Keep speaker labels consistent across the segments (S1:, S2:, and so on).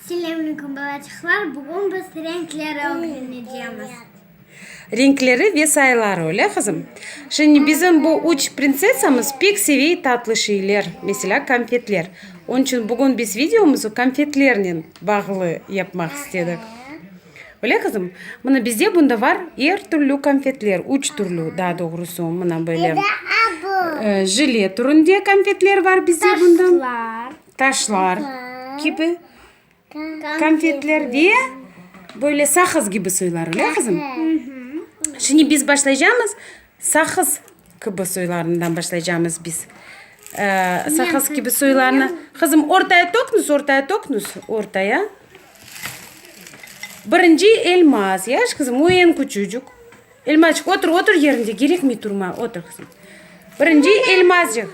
S1: Selamünaleyküm balacıklar. Bugün biz renkleri öğreneceğiz.
S2: Renkleri ve sayıları öyle kızım. Şimdi bizim bu üç prensesamız pek seviyor tatlı şeyler. Mesela konfetler. Onun için bugün biz videomuzu konfetlerle bağlı yapmak istedik. Öyle kızım. Buna bizde bunda var her türlü konfetler. Üç türlü daha doğrusu. Buna böyle jile türünde konfetler var bizde bunda. Taşlar gibi konfetler ve böyle sakız gibi suylar öyle kızım. Şimdi biz başlayacağımız sakız gibi suylarından başlayacağımız biz. Sakız gibi suylarını kızım ortaya doknuz ortaya. Birinci elmas yaş kızım o en küçücük. Elmacık otur yerinde gerek mi durma otur kızım. Birinci elmacık.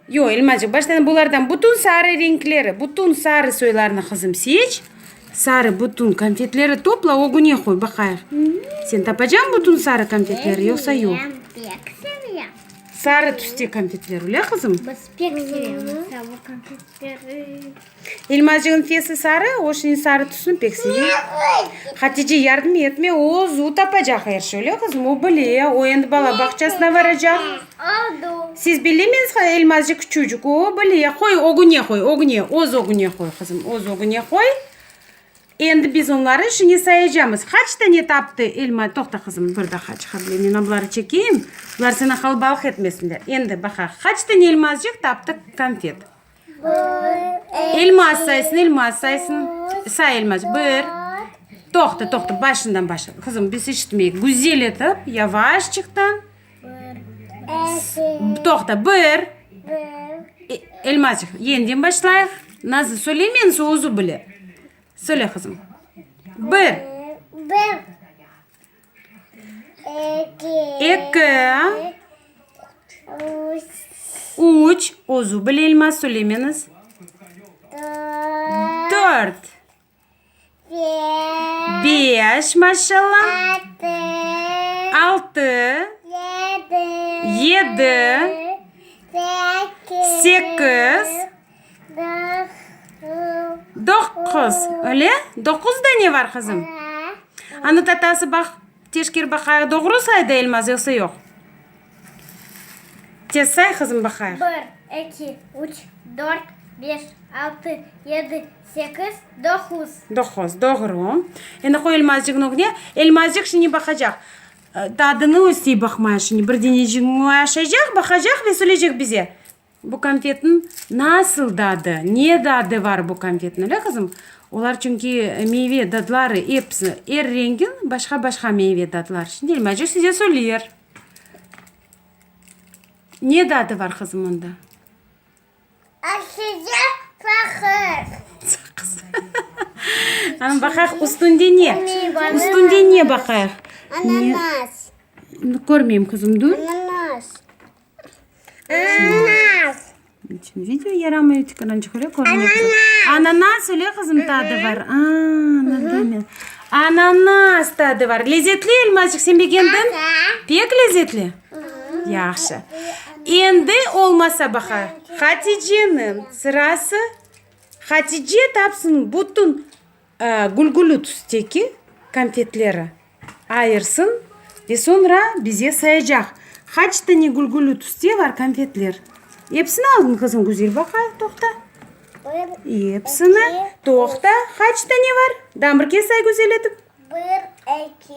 S2: Yo elmacık baştan bunlardan bütün sarı renkleri, bütün sarı suylarını kızım seç. Sarı bütün konfetleri topla o güne koy bakayım. Sen tapacaksın bütün sarı konfetleri yoksa yok.
S1: Pek seviyorum.
S2: Sarı tüste konfetleri öyle kızım.
S1: Biz pek seviyoruz sarı konfetleri.
S2: Elmacığın fiyesi sarı, o şimdi sarı tüsünü pek seviyor. Hatice yardım etme, o zu tapacak her şey öyle kızım. O biliyor, o endi bala bahçesine varacak.
S1: Oldu.
S2: Siz bilemez elmacık küçücük, o biliyor. Koy o güne koy, o güne koy kızım. O güne koy. Endi biz onları şimdi sayacağız. Kaç tane taptı elma? Tokta kızım burada kaç kablenin abları çekeyim. Bunlar sana kalabalık etmesinler. Endi bakar kaç tane elmacık taptı konfet. Elmas saysın. Say elmacık. Bir. Tokta başından başla. Kızım biz işitmeyiz. Güzel etip yavaşçıktan. Tokta bir. Elmacık yeniden başlayalım. Nasıl söylemeyin soğuzu bile. Söyle kızım. Bir. İki. Üç. Ozu bile elmas söylemeniz. Dört. Beş maşallah. Altı. Yedi. Sekiz. Dokuz. Öyle? 9 tane var kızım. Anı tatası bak. Teşkir bakayım. Doğru saydı elmas yoksa yok. Tez say kızım bakayım.
S1: 1, 2, 3, 4, 5, 6, 7, 8, 9.
S2: 9. Doğru. Şimdi koy elmazcık nokta. Elmazcık şimdi bakacak. Tadını üstüne bakmaya şimdi. Bir deneyeceğini açacak, bakacak ve söyleyecek bize. Bu konfetin nasıl tadı, niye tadı var bu konfetin öyle kızım? Onlar çünkü meyve tatları hepsi her rengin başka meyve tatlar. Şimdi elmacık size söylüyor. Niye tadı var kızım onda?
S1: Aşıca fakir.
S2: Sakız. Ama bakak üstünde ne? Üstünde ne bakak?
S1: Ananas.
S2: Görmeyeyim kızım dur.
S1: Ananas. Ananas.
S2: Şimdi video yaramıyor tıkanıncık öyle görmüyor. Ananas öyle kızım tadı var. Ananas tadı var. Lezzetli elmacık sen beğendin? Pek lezzetli. Yaxşı. Endi olmasa bakar. Hatice'nin sırası. Hatice tapsın bütün gulgulut teki konfetleri ayırsın ve sonra bize sayacak. Kaç tane gulgulut üstü var konfetler? Hepsini aldın kızım güzel bakayım tokta. Hepsini tokta kaç tane var? Damırke say güzel edip.
S1: 1, 2,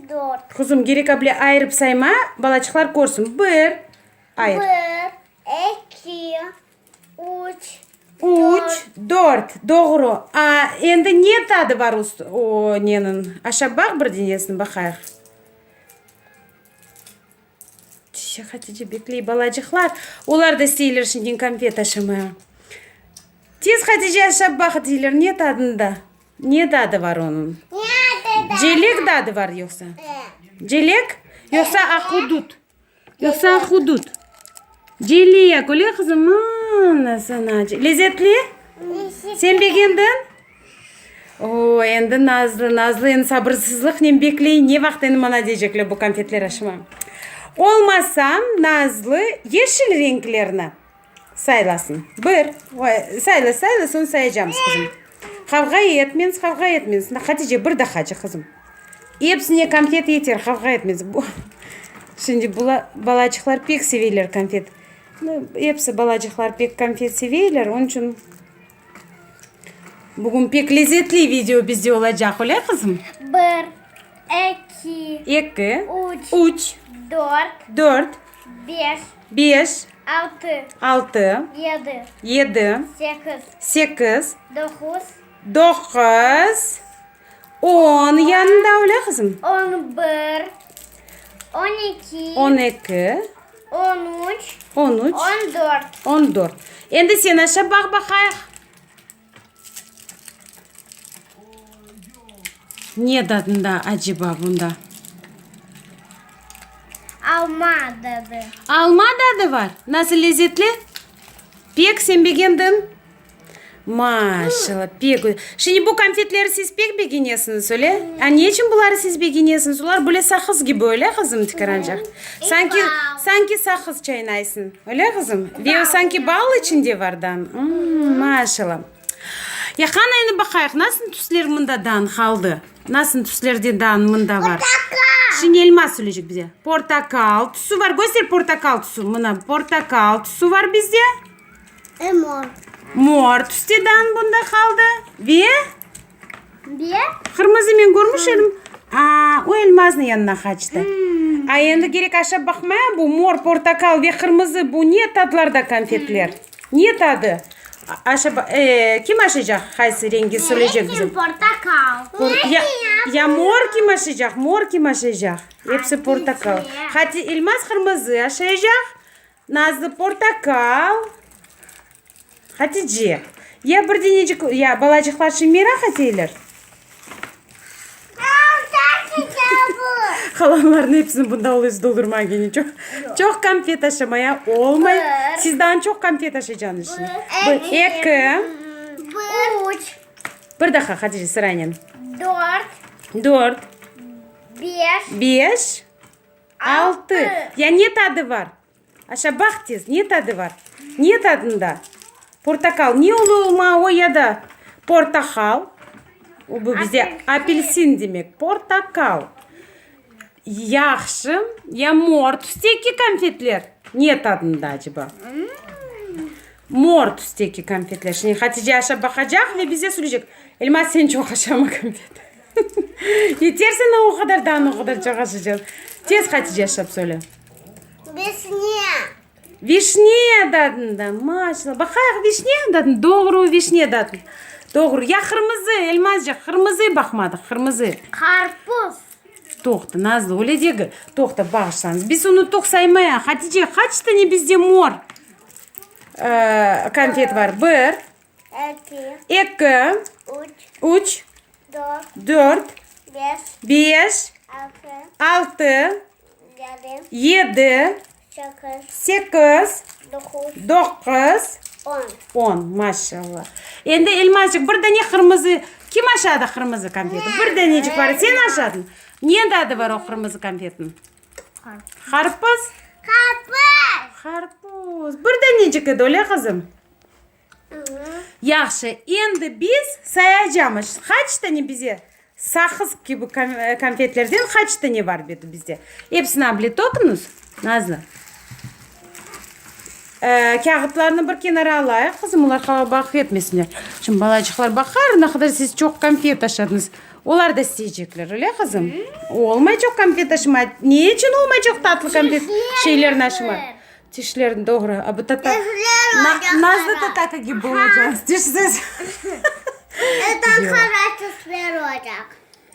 S1: 3, 4.
S2: Kızım gerek abla ayırıp sayma balacıklar görsün. Bir ayır.
S1: 1, 2, 3,
S2: 4. Doğru. Endi ne tadı var o nenin? Aşağı bak bir denesine bakayım. Hatice bekleyin balacıklar. Onlar da istiyorlar şimdi konfet aşamaya. Tez Hatice aşağı bak diyorlar. Ne tadında? Ne tadı var onun? Celek tadı var yoksa? Celek? Yoksa ahudut? Celek öyle kızım. Nasıl lezzetli? Sen beğendin? O endi Nazlı endi sabırsızlık ne bekleyin. Ne vakit endi bana diyecekler bu konfetler aşama. Olmazsam Nazlı yeşil renklerini saylasın. Bir. Sayla sayacağım kızım. Kavga etmeniz, kavga etmeniz. Hatice bir daha hacı kızım. Hepsine konfet yeter, kavga etmeniz. Bu. Şimdi balacıklar pek seviyorlar konfet. Hepsi balacıklar pek konfet seviyorlar. Onun için bugün pek lezzetli video bizde olacak, öyle kızım?
S1: 1, 2,
S2: 2,
S1: 3,
S2: 3,
S1: 4,
S2: 4,
S1: 5,
S2: 5,
S1: 6,
S2: 6,
S1: 7,
S2: 7,
S1: 8,
S2: 8,
S1: 9,
S2: 9, 10 yanında öyle kızım.
S1: 11, 12,
S2: 12,
S1: 13,
S2: 13,
S1: 14.
S2: 14. Endi sen aşağı bak bakayım. Ne tadında acaba bunda?
S1: Alma dedi.
S2: Alma tadı var. Nasıl lezzetli? Pek sen beğendin. Maşallah pek güzel. Şimdi bu konfetleri siz pek beğeniyorsunuz öyle. Ne için bunları siz beğeniyorsunuz? Bunlar böyle sakız gibi öyle kızım tıkarancak. Sanki sakız çaynaysın. Öyle kızım. Ve sanki bal içinde vardan. Maşallah. Ya kanayını bakayım nasıl tüsler mındadan kaldı? Nasıl tüslerden mında var? Şimdi elmas söyleyecek bize. Portakal tüsü var. Göster portakal tüsü. Mına portakal tüsü var bizde.
S1: Mor.
S2: Mor tüsteden bunda kaldı. Ve
S1: Bir.
S2: kırmızı ben görmüş edim. O elmasın yanına kaçtı. Endi gerek aşağı bakmaya bu mor portakal ve kırmızı bu niye tadlarda konfetler? Niye tadı? Aşağı kim aşacak? Haysi rengi söyleyecek bize.
S1: Portakal.
S2: Ya mor kim aşacak? Mor kim aşacak? Hepsi portakal. Hadi elmas kırmızı aşacak. Nazlı portakal. Hatice. Ya bir denecik ya balacıklar şimdi merak ediyorlar. Kalanların hepsini bunda oluyoruz doldurmaya gene çok konfet aşamaya olmay. Sizden çok konfet aşacaksınız şimdi. Bu iki.
S1: Üç.
S2: Bir dakika Hatice sırayla.
S1: 4.
S2: 4,
S1: 5.
S2: 5, 6. Ya ne tadı var? Aşağı bak tez. Ne tadı var? Ne tadında? Portakal. Ne olma o ya da portakal. O bu bize apelsin demek. Portakal. Yaxşı. Ya mor tüsteki konfetler. Ne tadında acaba? Mor tüsteki konfetler. Şimdi Hatice aşağı bakacak ve bize söyleyecek. Elmas sen çok aşağıma konfet. Yeterse o kadar çok aşacağız. Tez Hatice aşağı söyle. Vişne tadında. Maşallah. Bakayım vişne tadında. Doğru vişne tadında. Doğru. Ya kırmızı elmascık. Kırmızı bakmadık. Kırmızı.
S1: Karpuz.
S2: Toxta Nazlı öyle diyor. Toxta bağışsanız. Biz unuttuk saymaya. Hatice kaç tane bizde mor konfet var? 1, 2, 3, 4, 5, 6, 7, 8, 9, 10. Maşallah. Endi elmascık bir tane kırmızı. Kim aşağıda kırmızı konfeti? Bir tanecik var. Sen aşağıdın. Niye tadı var o kırmızı konfetin? Karpuz. Karpuz. Bir tanecik edi öyle kızım. Yaxşı. Endi biz sayacağız. Kaç tane bize sakız gibi konfetlerden kaç tane var bizde? Hepsini bilet okunuz. Nazlı. Kağıtlarını bir kenara alayım. Kızım onlar hava bakıp etmesinler. Şimdi balacıklar bakar ne kadar siz çok konfet taşıdınız. Onlar da isteyecekler öyle kızım. Olmayacak konfet taşıma. Niye için olmayacak tatlı konfet şeylerini aşıma? Dişlerin doğru. Abi tata. Nazlı tataka gibi olacağız. Dişsiz.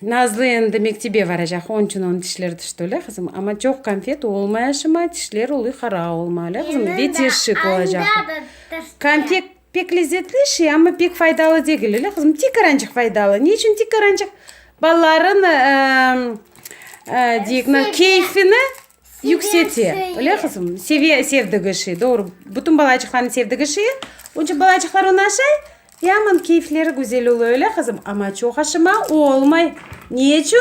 S2: Nazlı endi mektebe varacak. Onun için onun dişleri düştü öyle kızım. Ama çok konfet olmayışıma dişleri oluyor kara olmalı kızım. Ve teşvik olacak. Konfet pek lezzetli şey ama pek faydalı değil öyle kızım. Tek arancık faydalı. Niçin tek arancık? Balların keyfini yükseltiyor. Öyle kızım. Sevdiği şey. Doğru. Bütün balacıkların sevdiği şey. Onun için balacıklar onu aşağı. Yaman keyifleri güzel oluyor öyle kızım. Ama çok aşama olmay. Niçin?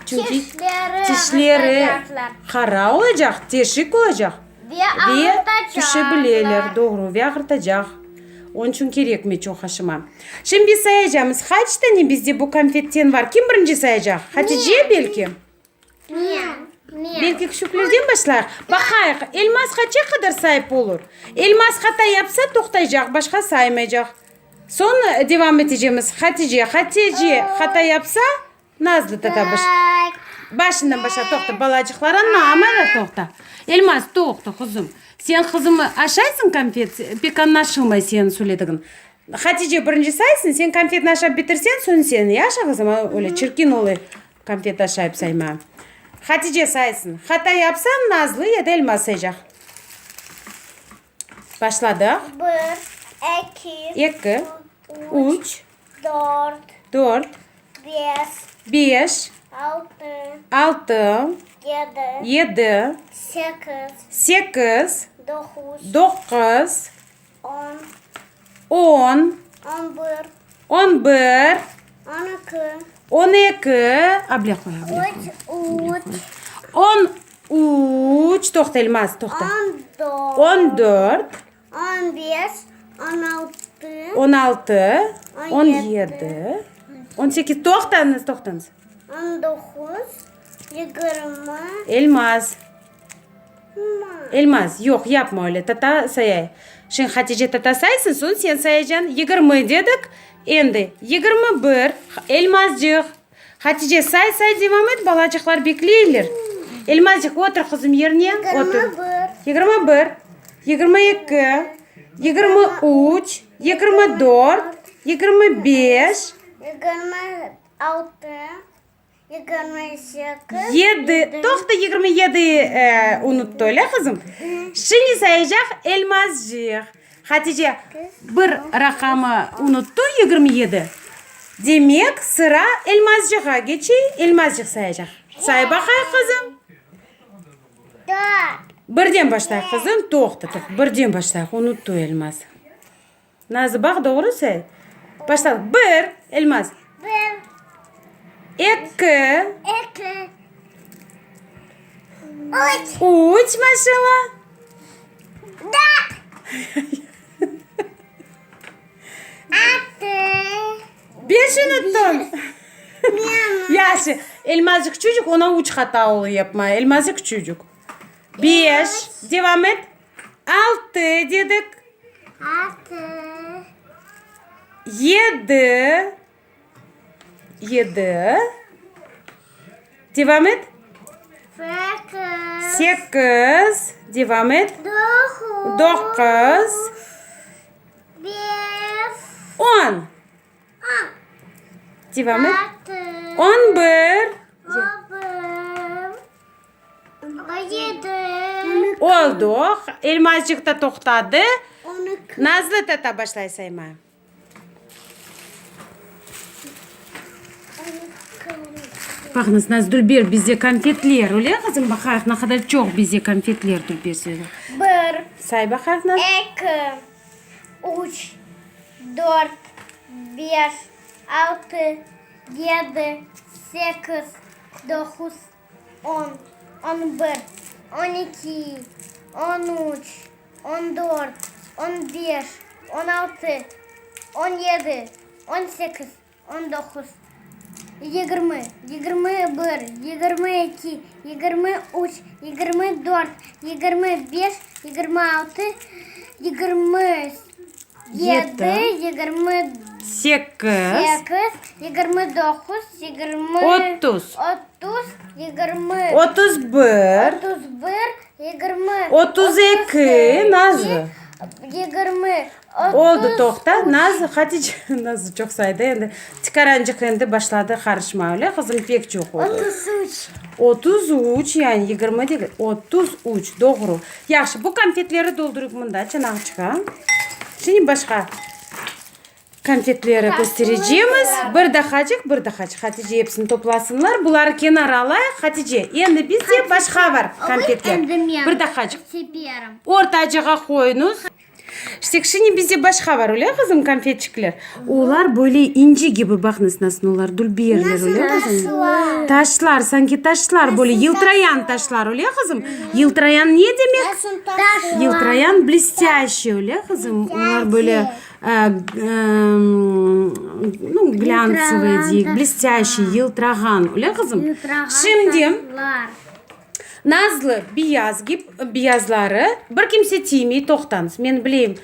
S2: Çünkü dişleri kara olacak. Teşvik olacak. Ve düşebilirler. Doğru. Ve ağırtacak. Onun için gerek mi çok hoşuma. Şimdi biz sayacağımız kaç tane bizde bu konfetten var? Kim birinci sayacak? Hatice belki.
S1: Niye? Niye?
S2: Belki küçüklerden başlar. Bakayım elmas kaça kadar sahip olur? Elmas hata yapsa toxtayacak, başka saymayacak. Sonra devam edeceğimiz Hatice hata yapsa Nazlı tata başından başa toxta. Balacıklara namara toxta. Elmas toxta kızım. Sen kızımı aşaysın konfet. Pek anlaşılmay senin söylediğin. Hatice birinci saysın. Sen konfetini aşağı bitirsen sonra sen yaşa kızım. Öyle çirkin oluyor. Konfet aşağıp sayma. Hatice saysın. Hata yapsan Nazlı ya da elmas sayacak. Başladık.
S1: 1,
S2: 2, 3,
S1: 4,
S2: 4,
S1: 5,
S2: 5,
S1: 6,
S2: 6,
S1: 7,
S2: 7,
S1: 8,
S2: 8,
S1: 9,
S2: 9,
S1: 10,
S2: 10,
S1: 11,
S2: 11,
S1: 12,
S2: 12, abla koy abla.
S1: 13,
S2: 13, toxta elmas toxta.
S1: 14,
S2: 14,
S1: 15, 16,
S2: 16, 17, 18, toxtanız.
S1: 19, 20,
S2: Elmas. Elmas. Yok yapma öyle. Tata sayay. Şimdi Hatice tata saysın sonra sen sayacaksın. 20 dedik. Endi 21 elmascık. Hatice say devam et. Balacıklar bekliyorlar. Elmascık otur kızım yerine. Otur. 21, 22, 23, 24, 25,
S1: 26, 28,
S2: 7. Toxta 27 unuttu öyle kızım. Şimdi sayacak elmascık. Hatice bir rakamı unuttu 27. Demek sıra elmascığa geçiyor. Elmascık sayacak. Say bakayım kızım.
S1: 4,
S2: Birden başlayın kızım. Toxta. Birden başlayın. Unuttu elmas. Nazlı bak doğru say. Başla. 1 elmas.
S1: 1,
S2: 2
S1: 2, 3,
S2: 3 maşallah.
S1: 4,
S2: 5 unuttun. Yaşı. Elmazcık çocuk ona uç hata oluyor yapma. Elmazcık çocuk. 5. Devam et. 6 dedik.
S1: 6,
S2: 7. 7. Devam et. 8. Devam et. 9.
S1: 5,
S2: 10. Devam et.
S1: 6,
S2: 11.
S1: 17,
S2: Oldu. Elmazcık da toxtadı.
S1: 12,
S2: Nazlı tata başlay saymaya. Bakınız Naz Dülber bizde konfetler öyle kızım bakar ne kadar çok bizde konfetler Dülber söyle.
S1: 1,
S2: Say bakar Naz.
S1: 2, 3, 4, 5, 6, 7, 8, 9, 10, 11, 12, 13, 14, 15, 16, 17, 18, 19, 20, 21, 22, 23, 24, 25, 26, 27, 28,
S2: 8.
S1: 29, 20,
S2: 30.
S1: 30, 20,
S2: 31.
S1: 31, 20,
S2: 32. Nazlı.
S1: 20,
S2: Oldu toxta. Nazlı Hatice. Nazlı çok saydı. Endi çıkarancık endi başladı karışma öyle. Kızım pek çok oldu.
S1: 33.
S2: 33 yani 20 değil. 33 doğru. Yaxşı bu konfetleri doldurup bunda çanağı çıkan. Şimdi başka konfetleri göstereceğimiz. Bir daha Hatice hepsini toplasınlar. Bunları kenara alayıq. Hatice endi bizde başka var konfetler. Bir daha
S1: Sepiyorum.
S2: ortacığa koyunuz. İşte şimdi bizde başka var öyle kızım konfetçikler. Onlar böyle inci gibi bakınız nasıl onlar dulbiyerler öyle kızım. Taşlar sanki taşlar böyle yıltırayan taşlar öyle kızım. Yıltırayan ne demek? Yıltırayan блестящий öyle kızım. Onlar böyle ну, глянцевый дейік, блестящий, yıltıragan. Öyle kızım? Şimdi Nazlı beyazları bir kimse tiymeyi toxtanız. Men bileyim,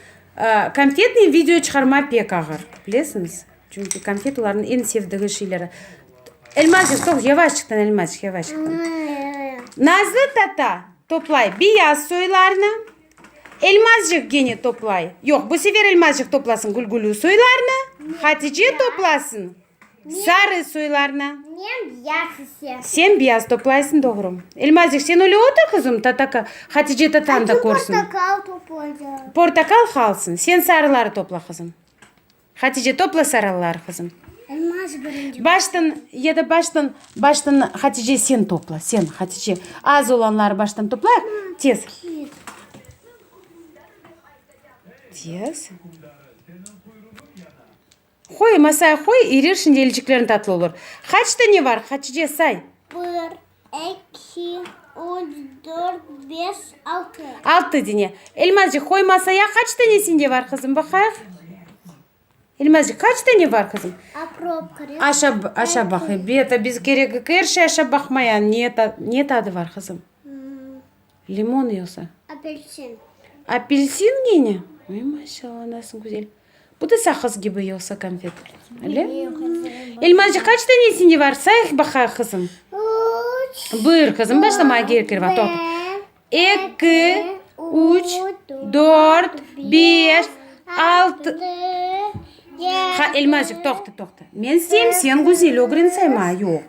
S2: konfetni video çıkarma pek ağır. Bilesiniz? Çünkü konfet onların en sevdiği şeyleri. Elmacık, tox, yavaşçıktan elmacık, yavaşçıktan. Nazlı tata toplay beyaz soylarını. Elmazcık gene toplay. Yok, bu sefer elmazcık toplasın gülgülü soylarını. Hatice toplasın. Sarı soylarını.
S1: Men beyaz ise.
S2: Sen beyaz toplaysın, doğru. Elmazcık sen öyle otur kızım. Tataka Hatice tatan da korsun.
S1: Portakal toplayacağım.
S2: Portakal kalsın. Sen sarıları topla kızım. Hatice topla sarıları kızım.
S1: Elmas birinci.
S2: Baştan Hatice sen topla. Sen Hatice. Az olanları baştan topla. Tez. Tez. Koy masaya koy. Erir şimdi elciklerin tatlı olur. Kaç tane var Hatice say.
S1: 1, 2, 3, 4, 5, 6.
S2: 6 tane. Elmazcık koy masaya kaç tanesinde var kızım bakayım. Elmazcık kaç tane var kızım? Aşağı bakayım. Biz gerek her şey aşağı bakmayan. Niye tadı var kızım? Limon yiyorsa.
S1: Apelsin.
S2: Apelsin yine. Ay maşallah nasıl güzel. Bu da sakız gibi yoksa konfet. Öyle? Elmacık kaç tanesinde var? Say bakayım kızım.
S1: 3.
S2: Buyur kızım başlamaya gerek var. 2, 3, 4, 5, 6. Ha Elmacık toxta. Men sen güzel ogrin sayma yok.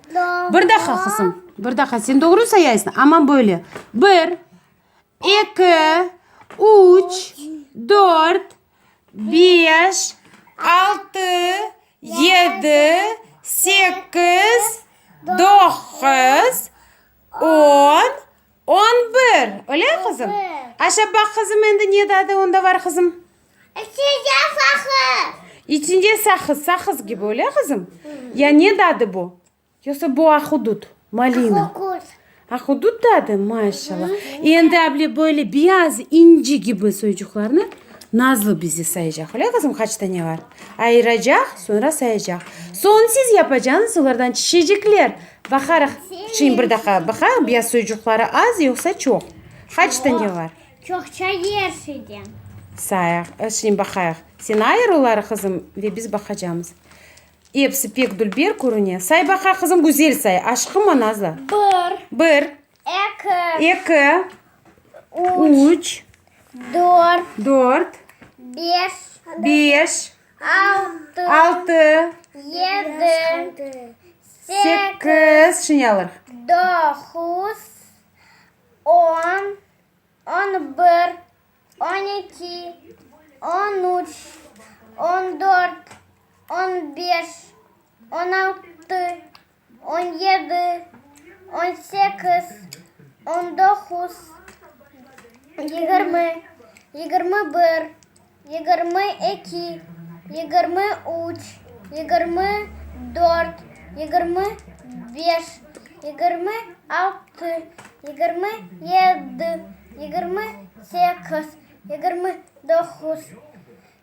S2: Bir daha kızım. Bir daha sen doğru sayaysın ama böyle. 1, 2, 3, 4, 5, 6, 7, 8, 9, 10, 11. Öyle kızım? Aşağı bak kızım endi niye dadı onda var kızım? İçince sakız gibi öyle kızım. Ya ne dadı bu? Yoksa bu ahudut, malina. Ahudut dadı maşallah. Endi abla böyle beyaz inci gibi soyacaklarını Nazlı bizi sayacak. Öyle kızım kaç tane var? Ayıracak sonra sayacak. Son siz yapacaksınız onlardan çiçecekler. Bakarak. Şimdi bir dakika bakalım beyaz soyacakları az yoksa çok. Kaç tane var?
S1: Çokça yersin.
S2: Sayak. Şimdi bakayım. Sen ayır onları kızım ve biz bakacağız. Hepsi pek dülber görünüyor. Say bakayım kızım güzel say. Aşkım mı Nazlı? 1, 2, 3, 4, 5, 6,
S1: 7,
S2: 8. Şimdi alır.
S1: 9, 10, 11, 12, 13, 14, 15, 16, 17, 18, 19, 20, 21, 22, 23, 24, 25, 26, 27, 28,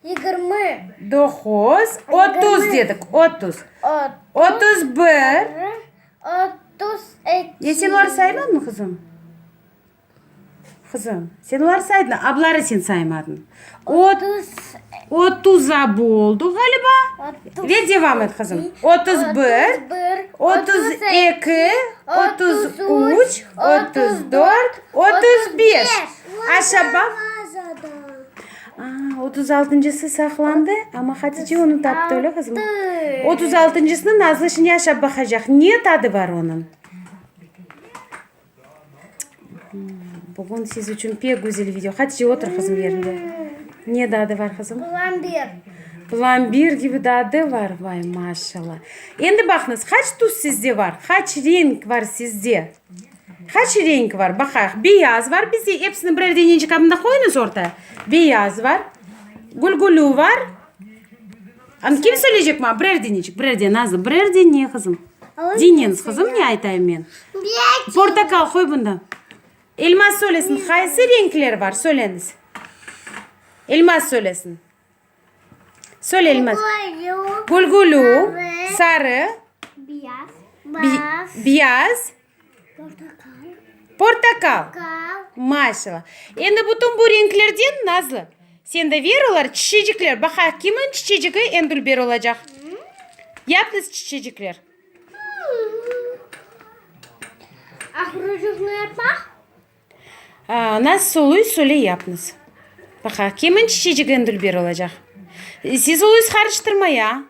S1: 29,
S2: 9, 30 dedik. 30. 31.
S1: 32.
S2: Ya sen onları saymadın mı kızım? Kızım sen onları saydın. Abları sen saymadın. 30'a oldu galiba. Ve devam et kızım. 31, 32, 33, 34, 35. Aşağı bak. 36.sı saklandı ama Hatice onu taptı öyle kızım. 36.sını Nazlı şimdi aşağı bakacak. Niye tadı var onun? Bugün siz için pek güzel video. Hatice otur kızım yerinde. Niye tadı var kızım? Plambir gibi tadı var. Vay maşallah. Şimdi bakınız kaç tuz sizde var? Kaç renk var sizde? Kaç renk var? Bakayım. Beyaz var. Biz hepsini birer deneyince kabında koyunuz ortaya. Beyaz var. Gülgülü var. Ama kim söyleyecek mi? Birer deneyecek. Birer de Nazlı. Birer deneye kızım. Dinleyiniz kızım. Ne aytayım ben? Portakal koy bunda. Elmas söylesin. Kaysı renkleri var? Söyleniz. Elmas söylesin. Söyle Elmas.
S1: Koyu.
S2: Gulgulu, sarı,
S1: Beyaz.
S2: beyaz,
S1: Portakal.
S2: portakal.
S1: Kal.
S2: Maşallah. Endi bütün bu renklerden Nazlı. Sen de ver olar çiçecikler. Baka kimin çiçeği Endülber olacak? Yapınız çiçecikler.
S1: Ahrucuk ne yapmak?
S2: Nasıl oluyor söyle yapınız. Baka kimin çiçeği Endülber olacak? Siz oluyorsunuz karıştırma ya.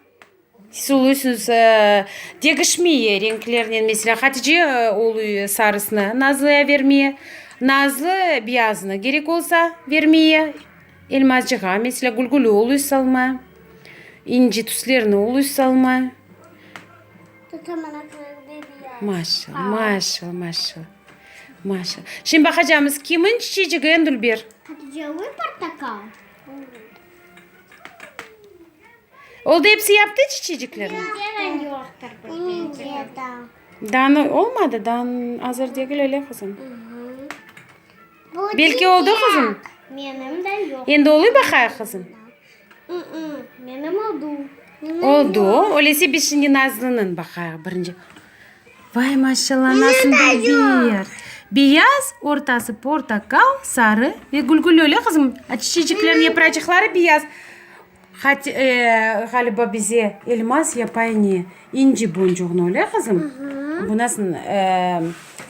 S2: Siz oluyorsunuz degişmeye renklerine. Mesela Hatice oluyor sarısını Nazlı'ya vermeye. Nazlı beyazını gerek olsa vermeye. Elmazcığa mesela gulgulu oluyor salma. İnci tüslerini oluyor salma.
S1: Tutamanak dedi ya.
S2: Maşallah, maşallah, maşallah. Maşallah. Şimdi bakacağımız kimin çiçeği Endülber?
S1: Hatice ve portakal.
S2: Oldu hepsi yaptı çiçeciklerini.
S1: Neden yoktur bu?
S2: Dan olmadı. Dan hazır değil öyle kızım. Belki oldu kızım.
S1: Benim de yok.
S2: Endi oluyor bakaya kızım.
S1: Benim oldu.
S2: Oldu. Öyleyse biz şimdi Nazlı'nın bakaya birinci. Vay maşallah nasıl bir. Beyaz, ortası portakal, sarı ve gülgül öyle kızım. Çiçeklerin yaprakları beyaz. Galiba bize elmas yapayını inci boncuğunu öyle kızım. Bu nasıl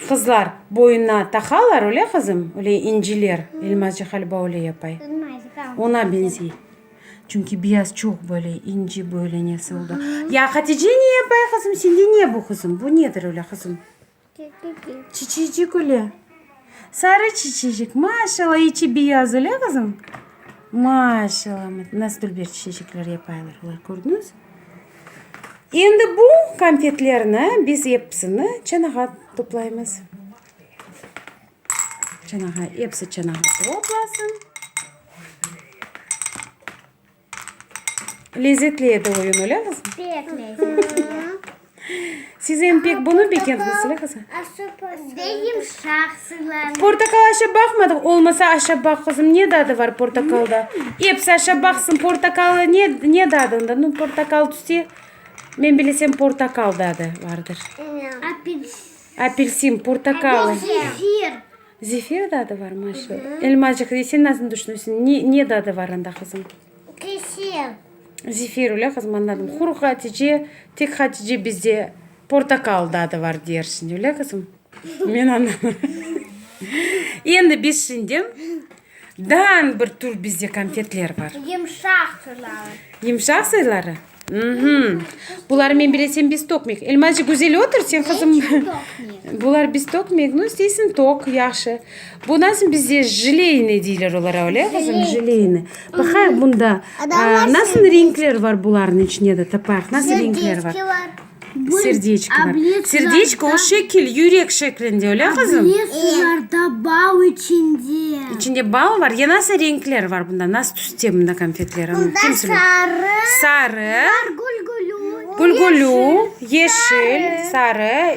S2: kızlar boyuna takarlar öyle kızım. Öyle inciler. Elmascı galiba öyle yapay. Ona benziyor. Çünkü beyaz çok böyle inci böyle nesi oldu. Ya Hatice niye yapay kızım? Sen de niye bu kızım? Bu nedir öyle kızım? Çiçecik öyle. Sarı çiçecik. Maşallah içi beyaz öyle kızım. Maşallah. Nasıl bir çiçekler yaparlar. Gördünüz? Endi bu konfetlerini biz hepsini çanağa toplayımız. Çanağa hepsi çanağa toplasın. Lezzetli de oyun öyle kızım. Siz en pek bunu bekendiniz kızım.
S1: Deyim şahsılar.
S2: Portakal aşağı bakmadık. Olmasa aşağı bak kızım. Niye dadı var portakalda? Hepsi aşağı baksın. Portakal niye dadında? No, portakal tüsü. Ben bilesem portakal dadı vardır. Apelsin, portakal.
S1: Zefir.
S2: Zefir dadı var maşallah. Elmacık sen nasıl düşünüyorsun? Niye dadı var anda kızım?
S1: Keşir.
S2: Zefir öyle kızım anladım. Kuru Hatice, tek Hatice bizde portakal dadı var dersin öyle kızım. Ben anlamadım. Endi biz şimdi dan bir tür bizde konfetler var.
S1: Yumuşak sırlar.
S2: Yumuşak sırları. Bular men bilesem biz tokmayık. Elmacı güzel otur sen kızım. Bular biz tokmayık. No isteysin tok yaxşı. Bu nasıl bizde jileyni deyirler olar öyle kızım jileyni. Bakar bunda nasıl renkler var buların içinde de tapak. Nasıl renkler var? Serdiçki var. Serdiçki o şekil, yürek şeklinde öyle kızım.
S1: Sularda bal içinde.
S2: İçinde bal var. Ya nasıl renkler var bunda? Nasıl tüste bunda konfetler?
S1: Bunda sarı.
S2: Sarı.
S1: Gulgulu.
S2: Gulgulu, yeşil, sarı,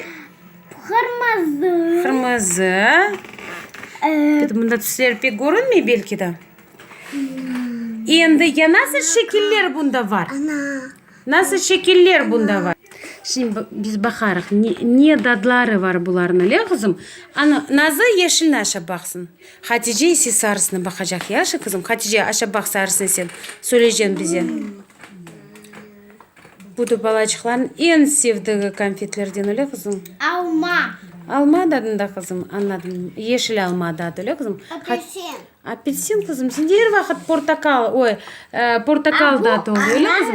S1: Kırmızı.
S2: kırmızı. Bunda tüsler pek görünmüyor belki de. Endi ya nasıl şekiller bunda var? Nasıl şekiller bunda var? Şimdi biz bakarız. Niye dadları var buların öyle kızım? Nazı yeşiline aşağı baksın. Hatice ise sarısına bakacak ya kızım. Hatice aşağı bak sarısına sen. Söyleyeceksin bize. Bu da balacıkların en sevdiği konfetlerden öyle kızım.
S1: Alma.
S2: Alma dadında kızım anladım. Yeşil alma dadı öyle kızım.
S1: Apelsin.
S2: Apelsin kızım. Sen her vakit portakal dadı oluyor öyle kızım.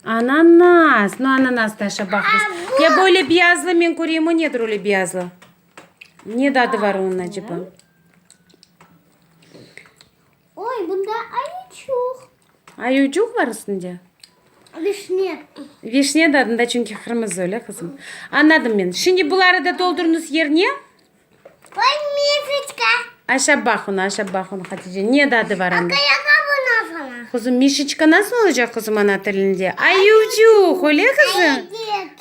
S2: Ananas. No ananas da aşağı bakmış. Ya böyle beyazlı men göreyim o nedir öyle beyazlı? Ne dadı var onun acaba?
S1: Oy bunda ayıcık.
S2: Ayıcık var üstünde.
S1: Vişne.
S2: Vişne dadında çünkü kırmızı öyle kızım. Anladım ben. Şimdi bunları da doldurunuz yerine.
S1: Oy mifriçka.
S2: Aşağı bakın Hatice. Niye dadı var anda?
S1: Ayakkabı falan.
S2: Kızım mişiçka nasıl olacak kızım ana dilinde? Ayıcık öyle kızım.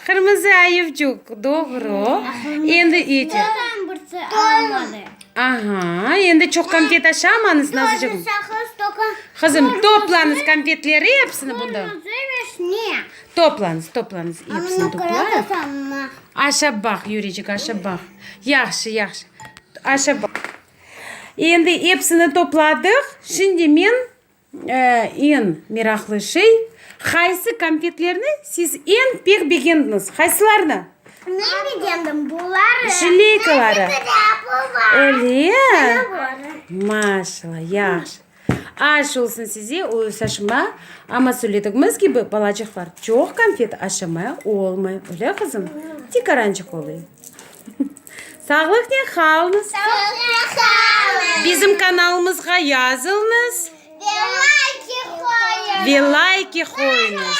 S2: Kırmızı ayıcık. Doğru. Endi eti.
S1: Tam burası almadı.
S2: Aha. Endi çok konfet aşağımanız nasıl?
S1: Sakız
S2: Kızım toplanız konfetleri hepsini bunda.
S1: Назовешь? Нет.
S2: Toplanız hepsini toplayın.
S1: сама.
S2: Aşağı bak Yuricik aşağı bak. Yaxşı. Aşağı bak. Endi hepsini topladık. Şimdi men en meraklı şey, qaysi konfetlerini siz en pek beğendiniz? Qaysilarini?
S1: Ne bildim bunları?
S2: Жилейкалары. Öyle.
S1: Bunları.
S2: Maşallah, yaxşı. Aş olsun size, o saçma. Ama söylediğimiz gibi balacıklar çok konfet aşamaya olmuyor. Öyle kızım? Tek arancık oluyor. Sağlık ne halınız? Bizim kanalımızga yazılınız. Ve like koyunuz.